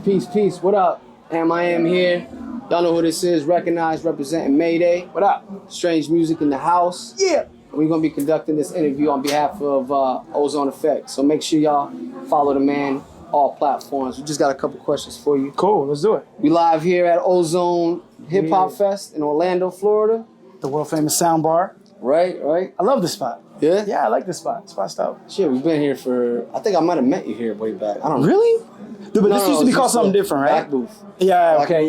Peace, peace. What up? AMiAM here. Y'all know who this is. Wrekonize representing Mayday. What up? Strange music in the house. Yeah. We're going to be conducting this interview on behalf of Ozone Effect. So make sure y'all follow the man, all platforms. We just got a couple questions for you. Cool, let's do it. We live here at Ozone Hip Hop Fest in Orlando, Florida. The world famous sound bar. Right. I love this spot. Yeah? Yeah, I like this spot. This spot's dope. Shit, we've been here for, I think I might have met you here way back. I don't know. Really? Dude, but this used to be called something different, right? Back booth. Yeah, Back okay,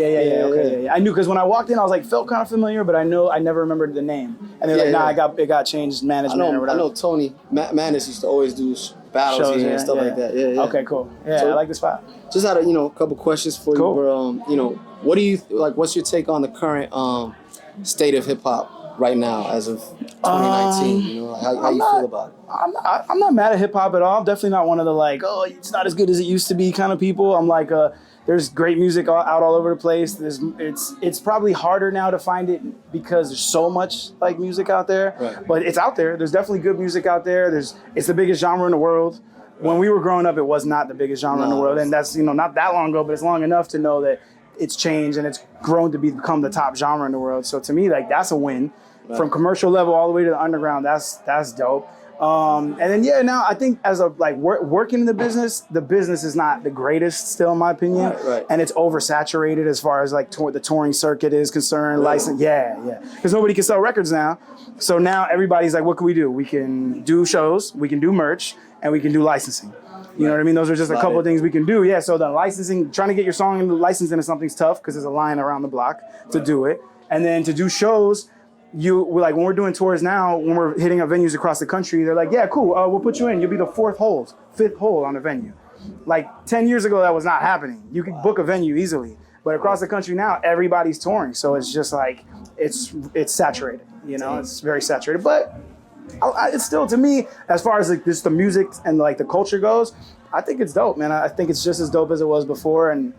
booth. yeah. I knew because when I walked in, I was like, felt kind of familiar, but I never remembered the name. And they're like, nah, it got changed management or whatever. I know Tony Manis used to always do battles Shows here and stuff like that. Yeah. Okay, cool. Yeah, So, I like the spot. Just had a couple questions for Cool. you. But what do you like? What's your take on the current state of hip hop right now, as of 2019? How you feel about it? I'm not mad at hip hop at all. I'm definitely not one of the like, oh, it's not as good as it used to be kind of people. I'm like, there's great music out all over the place. It's probably harder now to find it because there's so much like music out there. Right. But it's out there. There's definitely good music out there. It's the biggest genre in the world. When we were growing up, it was not the biggest genre in the world, and that's not that long ago, but it's long enough to know that it's changed and it's grown to become the top genre in the world. So to me, like that's a win. Right. From commercial level all the way to the underground, that's dope. And then now I think as of like working in the business is not the greatest still in my opinion, right. And it's oversaturated as far as like the touring circuit is concerned. Really? License, yeah, because nobody can sell records now. So now everybody's like, what can we do? We can do shows, we can do merch, and we can do licensing. You know what I mean? Those are just a couple of things we can do. Yeah. So the licensing, trying to get your song licensed into something's tough because there's a line around the block to do it, and then to do shows. Like when we're doing tours now, when we're hitting up venues across the country, they're like, yeah, cool, we'll put you in. You'll be the fifth hole on a venue. Like 10 years ago, that was not happening. You could book a venue easily. But across the country now, everybody's touring. So it's just like, it's saturated, it's very saturated. But it's still, to me, as far as like just the music and like the culture goes, I think it's dope, man. I think it's just as dope as it was before. And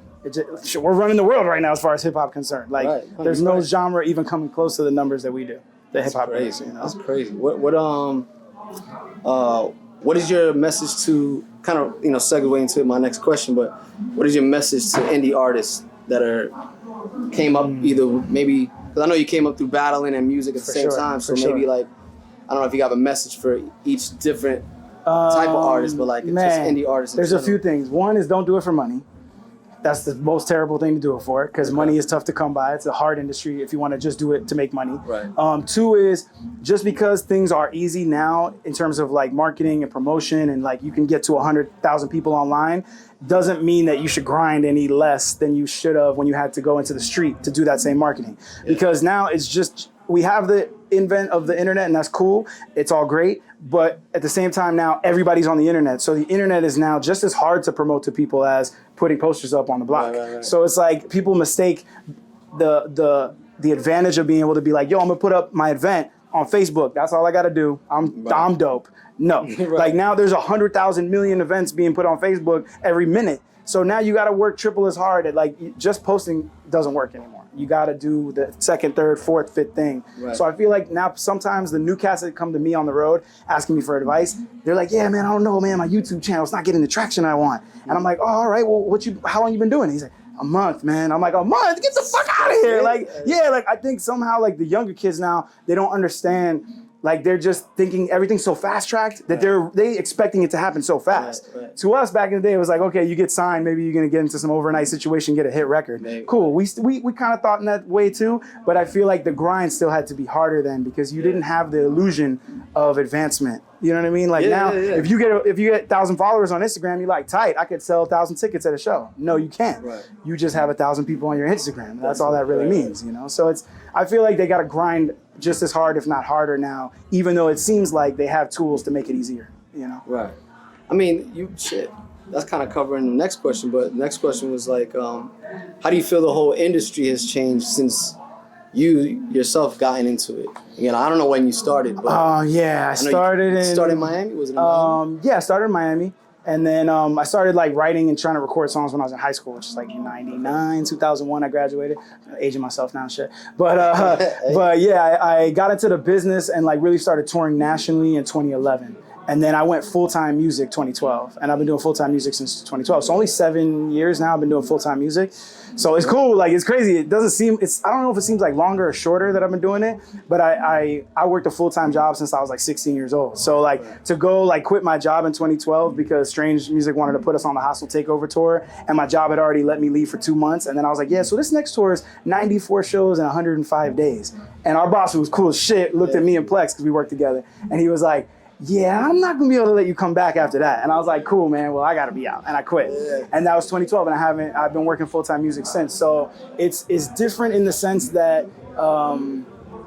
we're running the world right now as far as hip hop concerned. Like, there's no genre even coming close to the numbers that we do. The hip hop crazy. That's crazy. What is your message to kind of segue into my next question? But what is your message to indie artists that came up either maybe because I know you came up through battling and music at the same time, so maybe like I don't know if you have a message for each different type of artist, but like just indie artists. There's a few things. One is don't do it for money. That's the most terrible thing to do it for because money is tough to come by. It's a hard industry if you want to just do it to make money. Right. Two is just because things are easy now in terms of like marketing and promotion and like you can get to 100,000 people online doesn't mean that you should grind any less than you should have when you had to go into the street to do that same marketing. Yeah. Because now it's just, we have the invent of the internet and that's cool. It's all great. But at the same time now, everybody's on the internet. So the internet is now just as hard to promote to people as putting posters up on the block. Right. So it's like people mistake the advantage of being able to be like, yo, I'm gonna put up my event on Facebook. That's all I gotta do. I'm dope. No, like now there's 100,000 million events being put on Facebook every minute. So now you gotta work triple as hard at like just posting doesn't work anymore. You gotta do the second, third, fourth, fifth thing. Right. So I feel like now sometimes the new cats that come to me on the road asking me for advice, they're like, yeah, man, I don't know, man, my YouTube channel's not getting the traction I want. And I'm like, oh, all right, well, how long you been doing it? He's like, a month, man. I'm like, a month? Get the fuck out of here. Like, yeah, like I think somehow like the younger kids now, they don't understand. Like they're just thinking everything's so fast tracked that they expecting it to happen so fast. Right. To us back in the day, it was like, okay, you get signed, maybe you're gonna get into some overnight situation, get a hit record. Maybe. Cool. We kind of thought in that way too, but I feel like the grind still had to be harder then because you didn't have the illusion of advancement. You know what I mean? Like now, if you get 1,000 followers on Instagram, you're like, tight, I could sell 1,000 tickets at a show. No, you can't. Right. You just have 1,000 people on your Instagram. That's all that really means, So I feel like they got to grind just as hard, if not harder now, even though it seems like they have tools to make it easier, Right. I mean, that's kind of covering the next question, but the next question was like, how do you feel the whole industry has changed since you yourself gotten into it? I don't know when you started, but I started in Miami? Was it in Miami? Yeah, I started in Miami. And then I started like writing and trying to record songs when I was in high school, which is like 99, 2001, I graduated. I'm aging myself now and shit. But yeah, I got into the business and like really started touring nationally in 2011. And then I went full-time music 2012, and I've been doing full-time music since 2012. So only 7 years now I've been doing full-time music. So it's cool, like it's crazy. It doesn't seem, I don't know if it seems like longer or shorter that I've been doing it, but I worked a full-time job since I was like 16 years old. So like to go like quit my job in 2012 because Strange Music wanted to put us on the Hostile Takeover tour, and my job had already let me leave for 2 months. And then I was like, yeah, so this next tour is 94 shows in 105 days. And our boss, who was cool as shit, looked at me and Plex, because we worked together, and he was like, yeah, I'm not gonna be able to let you come back after that. And I was like, cool, man, well, I gotta be out. And I quit. Yeah. And that was 2012, and I've been working full-time music since. So it's different in the sense that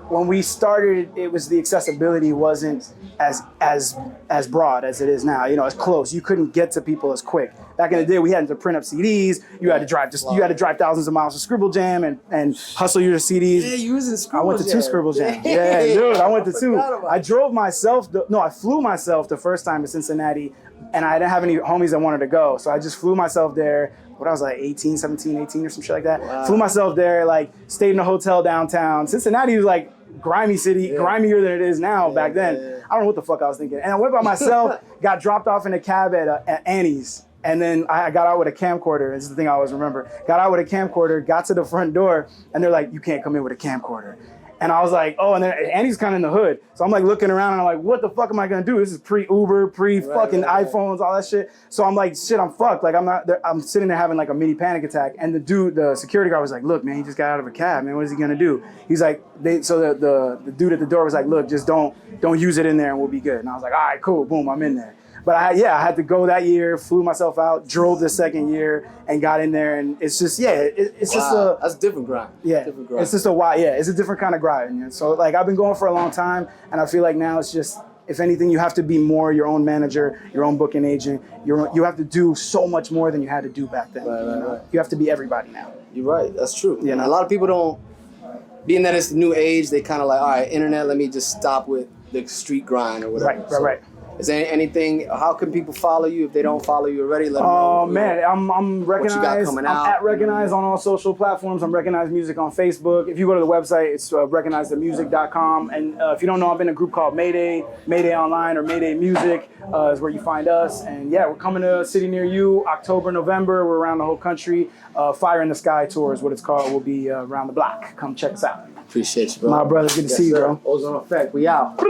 when we started, it was the accessibility wasn't as broad as it is now, you know, as close. You couldn't get to people as quick. Back in the day, we had to print up CDs. You had to drive thousands of miles to Scribble Jam and hustle your CDs. Yeah, you was in Scribble Jam. I went to 2 Scribble Jams. Yeah, dude, I went to 2. I drove myself. I flew myself the first time to Cincinnati, and I didn't have any homies that wanted to go. So I just flew myself there. What I was like 18 or some shit like that. Wow. Flew myself there, like stayed in a hotel downtown. Cincinnati was like grimy city, grimier than it is now back then. Yeah. I don't know what the fuck I was thinking. And I went by myself, got dropped off in a cab at Annie's. And then I got out with a camcorder. This is the thing I always remember. Got out with a camcorder, got to the front door, and they're like, you can't come in with a camcorder. And I was like, oh, and then Annie's kind of in the hood. So I'm like looking around and I'm like, what the fuck am I gonna do? This is pre-Uber, pre-fucking iPhones, all that shit. So I'm like, shit, I'm fucked. Like I'm sitting there having like a mini panic attack. And the security guard was like, look, man, he just got out of a cab, man. What is he gonna do? He's like, the dude at the door was like, look, just don't use it in there and we'll be good. And I was like, all right, cool, boom, I'm in there. But I had to go that year, flew myself out, drove the second year, and got in there, and it's just, it's just a... That's a different grind. Yeah, different grind. It's just it's a different kind of grind. And so, like, I've been going for a long time, and I feel like now it's just, if anything, you have to be more your own manager, your own booking agent. You have to do so much more than you had to do back then. Right. You have to be everybody now. You're right, that's true. You know, a lot of people don't, being that it's the new age, they kind of like, all right, internet, let me just stop with the street grind or whatever. Right. Is there anything? How can people follow you if they don't follow you already? Let them know. Oh man, I'm Wrekonize. What you got coming out? I'm at Wrekonize on all social platforms. I'm Wrekonize Music on Facebook. If you go to the website, it's wrekonizethemusic.com. And if you don't know, I'm in a group called Mayday Online or Mayday Music is where you find us. And yeah, we're coming to a city near you, October, November. We're around the whole country. Fire in the Sky Tour is what it's called. We'll be around the block. Come check us out. Appreciate you, bro. My brother, good to see you, bro. Ozone Effect, we out.